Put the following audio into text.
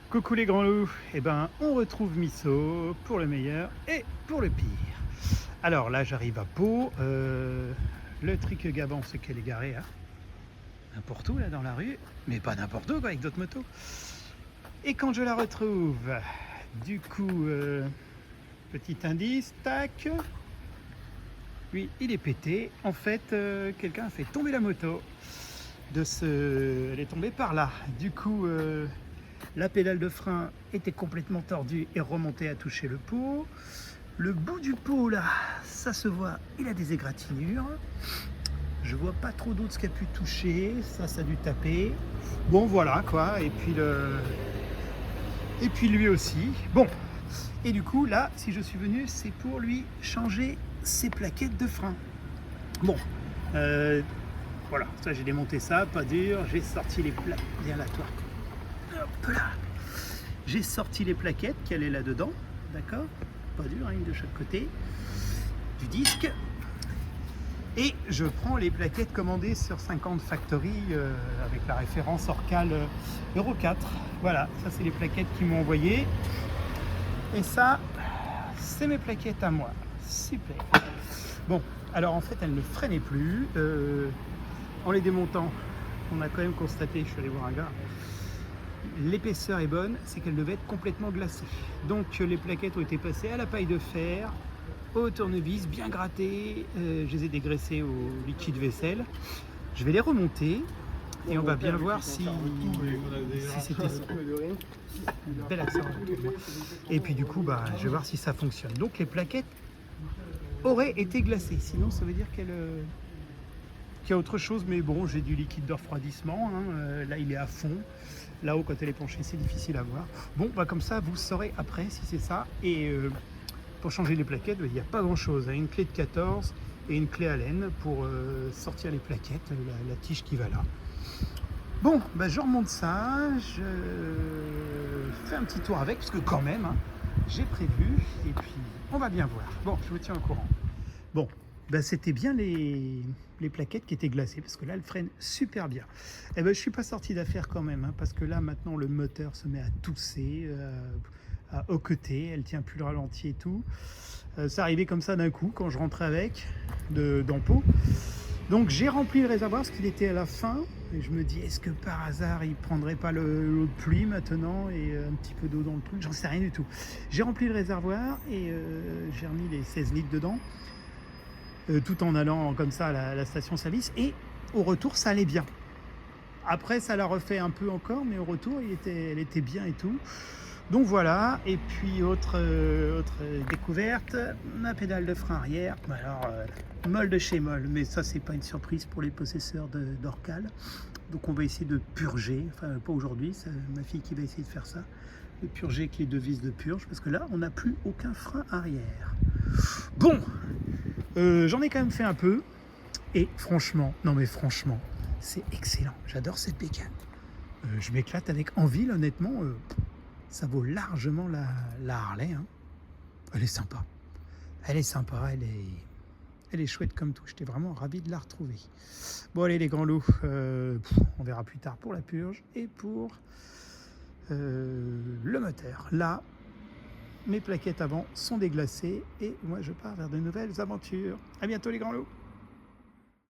Coucou les grands loups, eh ben on retrouve Misso pour le meilleur et pour le pire. Alors là j'arrive à Pau, le truc gabant c'est qu'elle est garée n'importe où là dans la rue, mais pas n'importe où quoi, avec d'autres motos. Et quand je la retrouve, du coup, petit indice, tac, lui il est pété. En fait quelqu'un a fait tomber la moto, elle est tombée par là. Du coup la pédale de frein était complètement tordue et remontée à toucher le pot. Le bout du pot là, ça se voit, il a des égratignures. Je vois pas trop d'autres ce qui a pu toucher, ça a dû taper. Bon voilà quoi, et puis lui aussi. Bon, et du coup là, si je suis venu, c'est pour lui changer ses plaquettes de frein. Bon, voilà, ça j'ai démonté ça, pas dur, j'ai sorti les plaquettes. Viens là toi. Hop là. J'ai sorti les plaquettes qui allaient là-dedans, d'accord? Pas dur, hein, une de chaque côté du disque. Et je prends les plaquettes commandées sur 50 Factory avec la référence Orcal Euro 4. Voilà, ça c'est les plaquettes qu'ils m'ont envoyées. Et ça, c'est mes plaquettes à moi. Super. Bon, alors en fait, elles ne freinaient plus. En les démontant, on a quand même constaté, je suis allé voir un gars, l'épaisseur est bonne, c'est qu'elle devait être complètement glacée. Donc les plaquettes ont été passées à la paille de fer, au tournevis, bien grattées. Je les ai dégraissées au liquide vaisselle. Je vais les remonter et on va bien voir si c'était une belle accent. Et puis du coup, je vais voir si ça fonctionne. Donc les plaquettes auraient été glacées, sinon ça veut dire qu'il y a autre chose, mais bon, j'ai du liquide de refroidissement, hein. Là il est à fond. Là-haut, quand elle est penchée, c'est difficile à voir. Bon, comme ça, vous saurez après si c'est ça. Et pour changer les plaquettes, il n'y a pas grand-chose, hein. Une clé de 14 et une clé Allen pour sortir les plaquettes, la tige qui va là. Bon, je remonte ça, je fais un petit tour avec, parce que quand même, hein, j'ai prévu, et puis on va bien voir. Bon, je vous tiens au courant. Bon, c'était bien les plaquettes qui étaient glacées, parce que là, elles freinent super bien. Et je suis pas sorti d'affaire quand même, hein, parce que là, maintenant, le moteur se met à tousser, à hoqueter, elle tient plus le ralenti et tout. Ça arrivait comme ça d'un coup, quand je rentrais avec, dans Pau. Donc j'ai rempli le réservoir, parce qu'il était à la fin, et je me dis, est-ce que par hasard, il prendrait pas l'eau de pluie maintenant, et un petit peu d'eau dans le truc, j'en sais rien du tout. J'ai rempli le réservoir, et j'ai remis les 16 litres dedans, tout en allant comme ça à la station-service, et au retour ça allait bien. Après ça l'a refait un peu encore, mais au retour elle était bien et tout. Donc voilà, et puis autre découverte, ma pédale de frein arrière, alors molle de chez molle, mais ça c'est pas une surprise pour les possesseurs d'Orcal. Donc on va essayer de purger, enfin pas aujourd'hui, c'est ma fille qui va essayer de faire ça, de purger avec les deux vis de purge, parce que là on n'a plus aucun frein arrière. Bon, j'en ai quand même fait un peu, et franchement, non mais franchement, c'est excellent, j'adore cette bécane. Je m'éclate avec en ville, honnêtement, ça vaut largement la Harley, hein. Elle est sympa, elle est chouette comme tout, j'étais vraiment ravi de la retrouver. Bon allez les grands loups, on verra plus tard pour la purge et pour le moteur. Là, mes plaquettes avant sont déglacées et moi je pars vers de nouvelles aventures. À bientôt les grands loups.